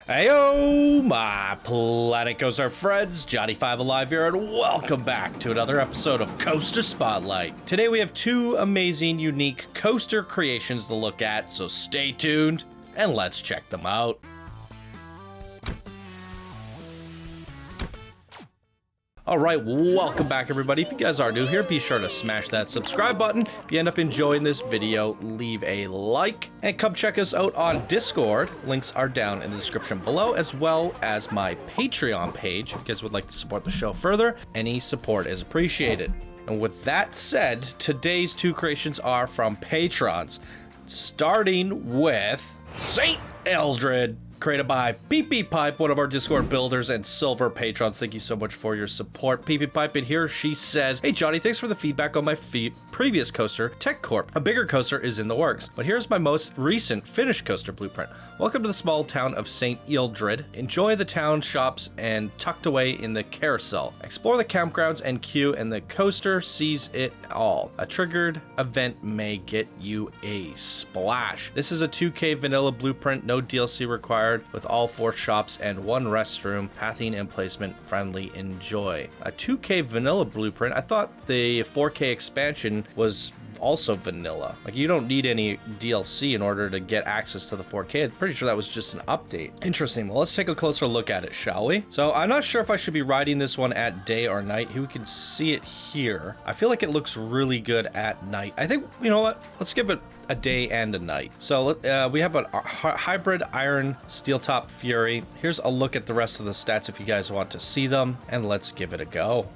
Heyo, my Planet Coaster friends, Johnny5 Alive here, and welcome back to another episode of Coaster Spotlight. Today we have two amazing, unique coaster creations to look at, so stay tuned and let's check them out. Alright, welcome back everybody. If you guys are new here, be sure to smash that subscribe button. If you end up enjoying this video, leave a like. And come check us out on Discord. Links are down in the description below, as well as my Patreon page. If you guys would like to support the show further, any support is appreciated. And with that said, today's two creations are from patrons. Starting with Saint Eldred. Created by PP Pipe, one of our Discord builders and silver patrons. Thank you so much for your support, PP Pipe. And here she says, "Hey Johnny, thanks for the feedback on my previous coaster, Tech Corp. A bigger coaster is in the works, but here's my most recent finished coaster blueprint. Welcome to the small town of St. Eldred. Enjoy the town shops and tucked away in the carousel. Explore the campgrounds and queue, and the coaster sees it all. A triggered event may get you a splash. This is a 2K vanilla blueprint, no DLC required, with all 4 shops and 1 restroom, pathing and placement friendly. Enjoy." A 2K vanilla blueprint? I thought the 4K expansion was also vanilla. Like, you don't need any DLC in order to get access to the 4K. I'm pretty sure that was just an update. Interesting. Well, let's take a closer look at it, shall we? So I'm not sure if I should be riding this one at day or night. We can see it here. I feel like it looks really good at night. I think, you know what? Let's give it a day and a night. So we have a hybrid iron steel top Fury. Here's a look at the rest of the stats if you guys want to see them, and let's give it a go.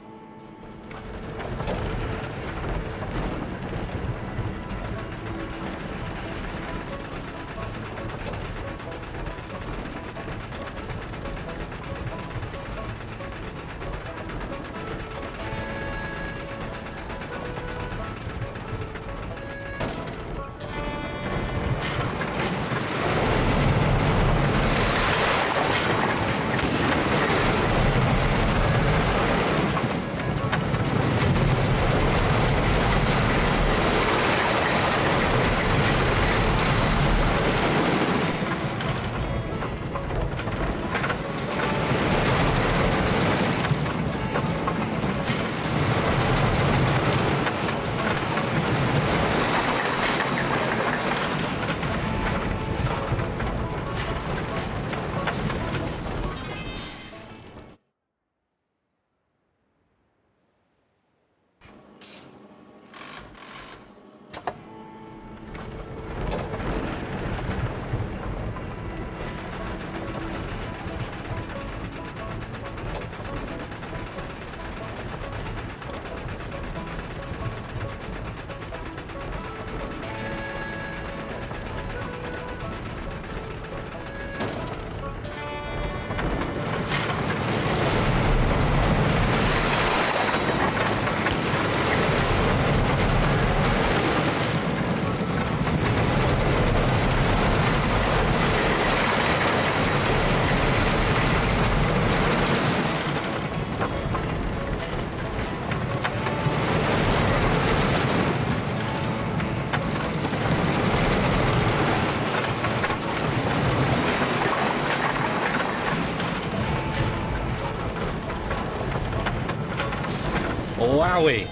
Wowie.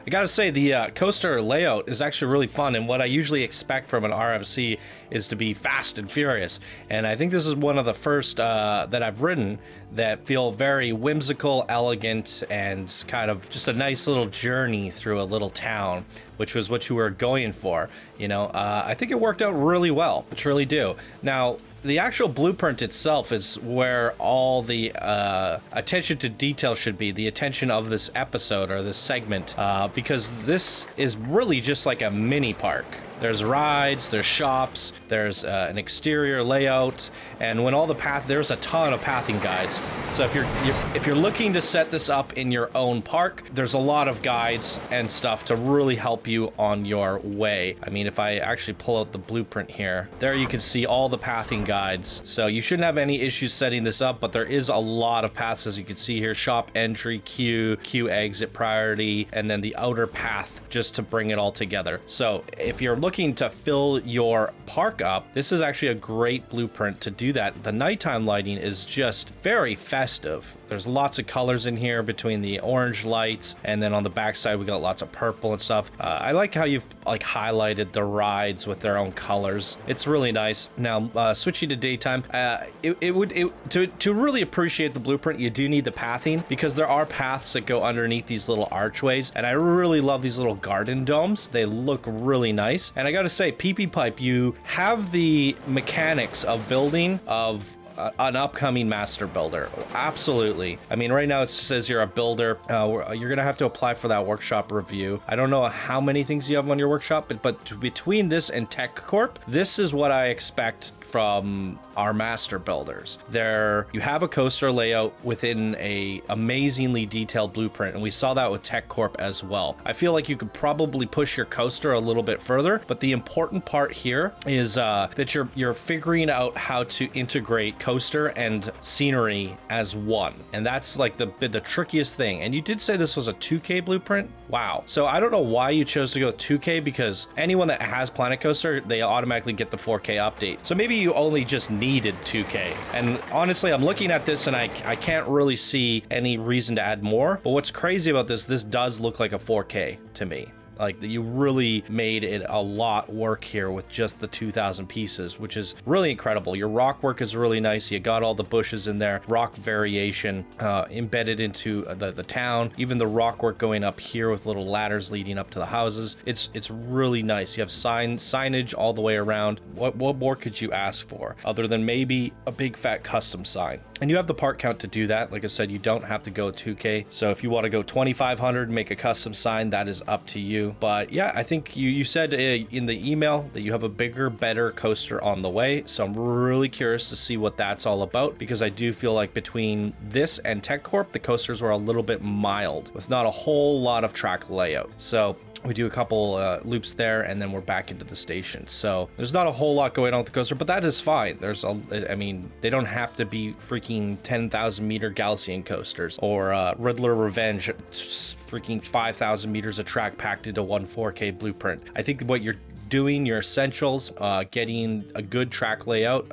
I gotta say, the coaster layout is actually really fun, and what I usually expect from an RMC is to be fast and furious, and I think this is one of the first that I've ridden that feel very whimsical, elegant, and kind of just a nice little journey through a little town, which was what you were going for. You know, I think it worked out really well. I truly do. Now, the actual blueprint itself is where all the attention to detail should be, the attention of this episode or this segment, because this is really just like a mini park. There's rides, there's shops, there's an exterior layout, and when all the there's a ton of pathing guides. So if you're looking to set this up in your own park, there's a lot of guides and stuff to really help you on your way. I mean, if I actually pull out the blueprint here, there you can see all the pathing guides. So you shouldn't have any issues setting this up, but there is a lot of paths, as you can see here: shop entry, queue exit, priority, and then the outer path, just to bring it all together. So if you're looking looking to fill your park up, this is actually a great blueprint to do that. The nighttime lighting is just very festive. There's lots of colors in here between the orange lights, and then on the backside we got lots of purple and stuff. I like how you've like highlighted the rides with their own colors. It's really nice. Now switching to daytime, to really appreciate the blueprint, you do need the pathing, because there are paths that go underneath these little archways, and I really love these little garden domes. They look really nice. And I gotta say, PP Pipe, you have the mechanics of building of an upcoming master builder. Absolutely. I mean, right now it says you're a builder. You're gonna have to apply for that workshop review. I don't know how many things you have on your workshop, but between this and Tech Corp, this is what I expect from our master builders. You have a coaster layout within a amazingly detailed blueprint, and we saw that with Tech Corp as well. I feel like you could probably push your coaster a little bit further, but the important part here is that you're figuring out how to integrate coaster and scenery as one, and that's like the trickiest thing. And you did say this was a 2K blueprint. Wow. So I don't know why you chose to go with 2K, because anyone that has Planet Coaster, they automatically get the 4K update. So maybe you only just needed 2K. And honestly, I'm looking at this and I can't really see any reason to add more. But what's crazy about this does look like a 4K to me. Like, you really made it a lot work here with just the 2,000 pieces, which is really incredible. Your rock work is really nice. You got all the bushes in there, rock variation embedded into the town, even the rock work going up here with little ladders leading up to the houses. It's really nice. You have signage all the way around. What more could you ask for other than maybe a big fat custom sign? And you have the part count to do that. Like I said, you don't have to go 2K. So if you want to go 2,500, make a custom sign, that is up to you. But yeah, I think you said in the email that you have a bigger, better coaster on the way. So I'm really curious to see what that's all about, because I do feel like between this and Tech Corp, the coasters were a little bit mild with not a whole lot of track layout. So we do a couple loops there, and then we're back into the station. So there's not a whole lot going on with the coaster, but that is fine. I mean, they don't have to be freaking 10,000 meter Galaxian coasters or Riddler Revenge, freaking 5,000 meters of track packed into one 4K blueprint. I think what you're doing, your essentials, getting a good track layout,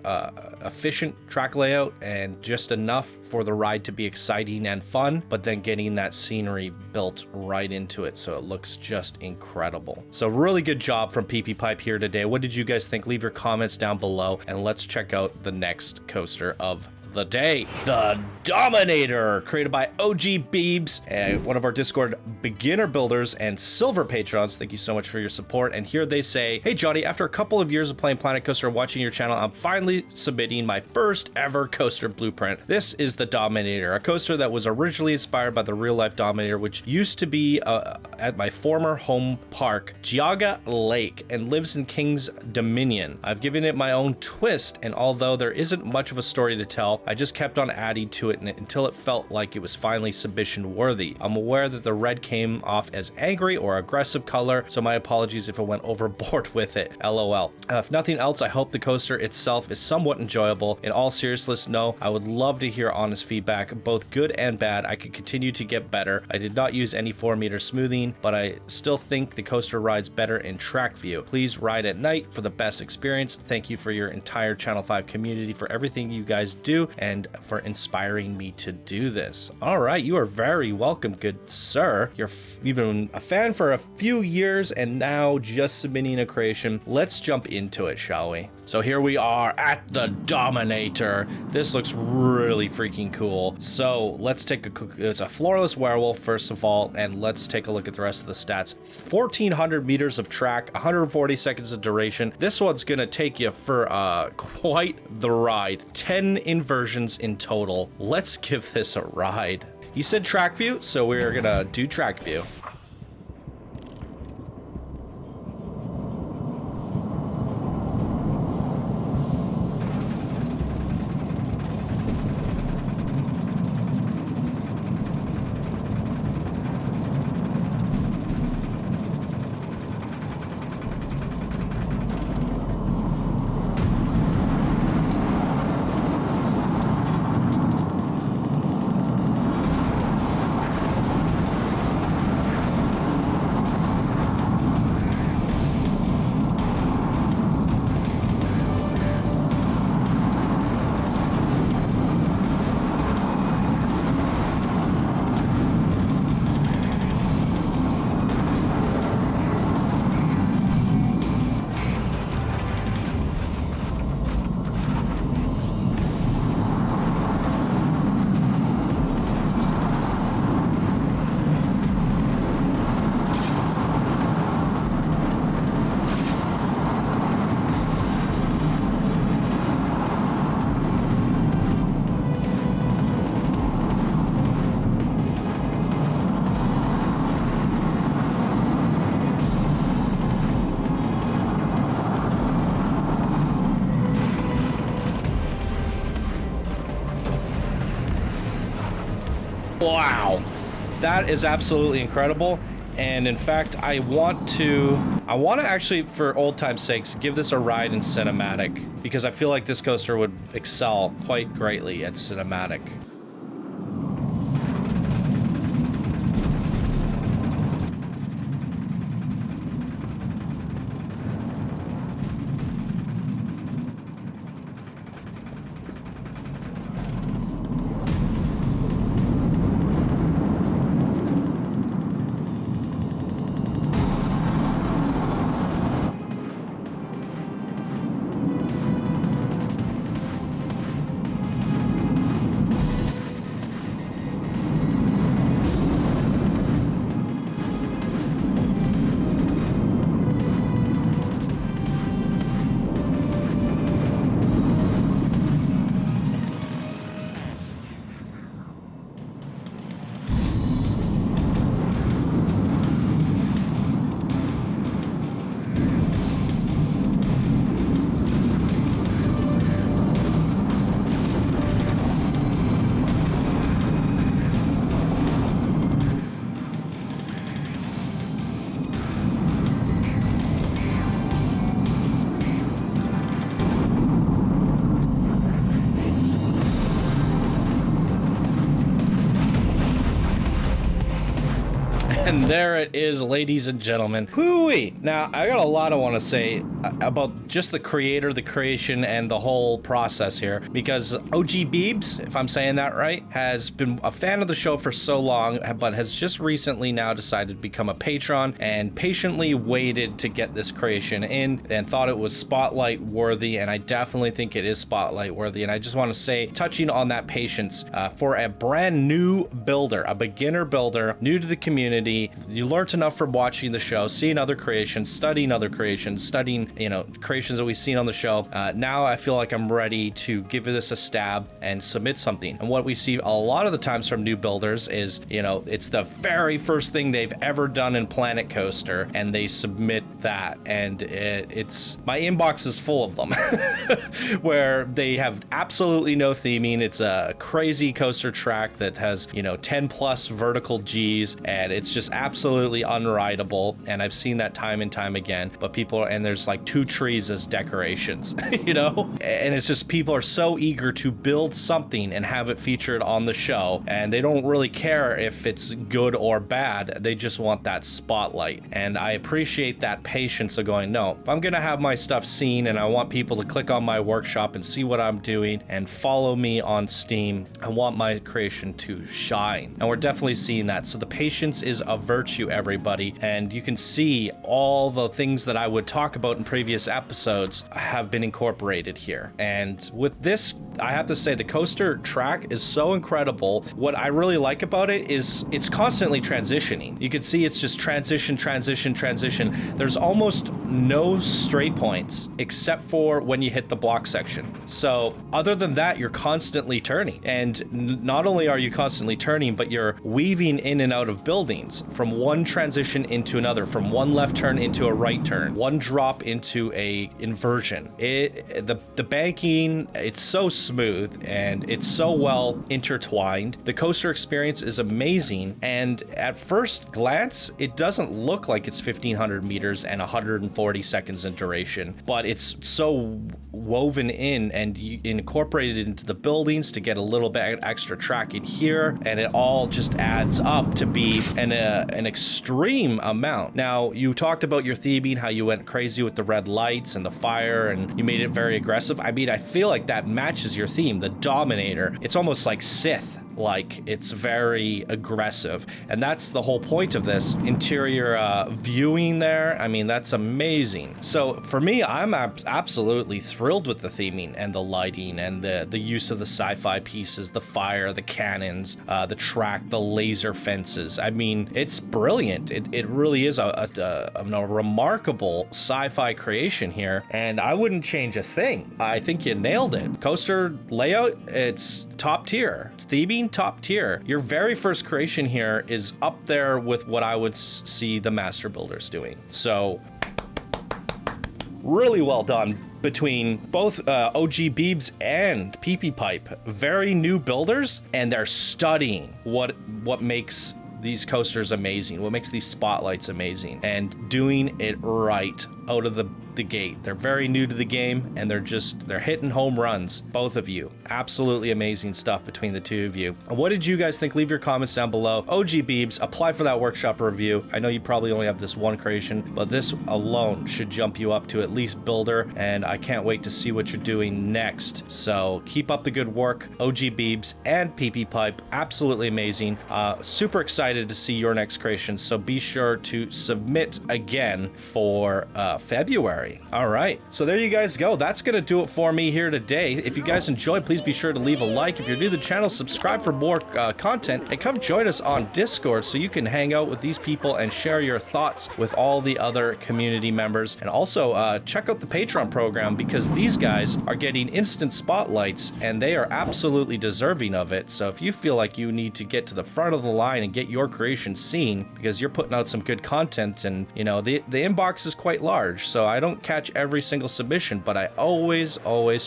efficient track layout, and just enough for the ride to be exciting and fun, but then getting that scenery built right into it so it looks just incredible. So really good job from PP Pipe here today. What did you guys think? Leave your comments down below, and let's check out the next coaster of the day, the Dominator, created by OG Beebs, one of our Discord beginner builders and silver patrons. Thank you so much for your support. And here they say, hey Johnny, after a couple of years of playing Planet Coaster and watching your channel, I'm finally submitting my first ever coaster blueprint. This is the Dominator, a coaster that was originally inspired by the real life Dominator, which used to be at my former home park, Geauga Lake, and lives in King's Dominion. I've given it my own twist, and although there isn't much of a story to tell, I just kept on adding to it until it felt like it was finally submission worthy. I'm aware that the red came off as angry or aggressive color, so my apologies if I went overboard with it. LOL. If nothing else, I hope the coaster itself is somewhat enjoyable. In all seriousness, no, I would love to hear honest feedback, both good and bad. I could continue to get better. I did not use any 4-meter smoothing, but I still think the coaster rides better in track view. Please ride at night for the best experience. Thank you for your entire Channel 5 community for everything you guys do and for inspiring me to do this. All right, you are very welcome, good sir. You've been a fan for a few years and now just submitting a creation. Let's jump into it, shall we? So here we are at the Dominator. This looks really freaking cool. So let's take it's a floorless werewolf, first of all, and let's take a look at the rest of the stats. 1,400 meters of track, 140 seconds of duration. This one's gonna take you for quite the ride. 10 inversions in total. Let's give this a ride. He said track view, so we're gonna do track view. Wow, that is absolutely incredible. And in fact, I want to actually, for old time's sakes, give this a ride in cinematic, because I feel like this coaster would excel quite greatly at cinematic. And there it is, ladies and gentlemen. Hooey! Now, I got a lot I want to say about just the creator, the creation, and the whole process here. Because OG Beebs, if I'm saying that right, has been a fan of the show for so long, but has just recently now decided to become a patron and patiently waited to get this creation in and thought it was spotlight worthy. And I definitely think it is spotlight worthy. And I just want to say, touching on that patience, for a brand new builder, a beginner builder, new to the community, you learned enough from watching the show, seeing other creations, studying other creations, studying, you know, creations that we've seen on the show. Now I feel like I'm ready to give this a stab and submit something. And what we see a lot of the times from new builders is, you know, it's the very first thing they've ever done in Planet Coaster, and they submit that, and it's my inbox is full of them where they have absolutely no theming. It's a crazy coaster track that has, you know, 10 plus vertical G's, and it's just absolutely unrideable. And I've seen that time and time again. But people are, and there's like 2 trees as decorations, you know, and it's just people are so eager to build something and have it featured on the show, and they don't really care if it's good or bad. They just want that spotlight. And I appreciate that patience of going, no, if I'm gonna have my stuff seen and I want people to click on my workshop and see what I'm doing and follow me on Steam, I want my creation to shine. And we're definitely seeing that. So the patience is a virtue, everybody. And you can see all the things that I would talk about in previous episodes have been incorporated here. And with this, I have to say the coaster track is so incredible. What I really like about it is it's constantly transitioning. You can see it's just transition. There's almost no straight points except for when you hit the block section. So other than that, you're constantly turning. And not only are you constantly turning, but you're weaving in and out of buildings from one transition into another, from one left turn into a right turn, one drop into a inversion. The banking, it's so smooth and it's so well intertwined. The coaster experience is amazing, and at first glance it doesn't look like it's 1500 meters and 140 seconds in duration, but it's so woven in and you incorporated into the buildings to get a little bit extra track in here, and it all just adds up to be an extreme amount. Now, you talked about your theming, how you went crazy with the red lights and the fire, and you made it very aggressive. I mean, I feel like that matches your theme, the Dominator. It's almost like Sith. Like, it's very aggressive, and that's the whole point of this interior viewing there. I mean, that's amazing. So for me, I'm absolutely thrilled with the theming and the lighting and the use of the sci-fi pieces, the fire, the cannons, the track, the laser fences. I mean, it's brilliant. It really is a remarkable sci-fi creation here, and I wouldn't change a thing. I think you nailed it. Coaster layout, it's top tier. It's theming, top tier. Your very first creation here is up there with what I would see the master builders doing. So really well done. between both OG Beebs and PP Pipe. Very new builders, and they're studying what makes these coasters amazing, what makes these spotlights amazing, and doing it right out of the gate. They're very new to the game, and they're hitting home runs, both of you. Absolutely amazing stuff between the two of you. What did you guys think? Leave your comments down below. OG Beebs, apply for that workshop review. I know you probably only have this one creation, but this alone should jump you up to at least builder, and I can't wait to see what you're doing next. So keep up the good work, OG Beebs and PP Pipe. Absolutely amazing. Super excited to see your next creation, so be sure to submit again for February. All right, so there you guys go. That's gonna do it for me here today. If you guys enjoyed, please be sure to leave a like. If you're new to the channel, subscribe for more content, and come join us on Discord so you can hang out with these people and share your thoughts with all the other community members. And also check out the Patreon program, because these guys are getting instant spotlights and they are absolutely deserving of it. So if you feel like you need to get to the front of the line and get your creation seen because you're putting out some good content, and you know the inbox is quite large, so I don't catch every single submission, but I always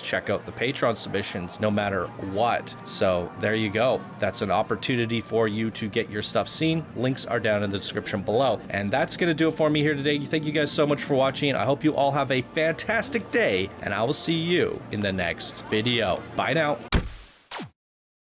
check out the Patreon submissions no matter what. So there you go. That's an opportunity for you to get your stuff seen. Links are down in the description below. And that's gonna do it for me here today. Thank you guys so much for watching. I hope you all have a fantastic day, and I will see you in the next video. Bye now.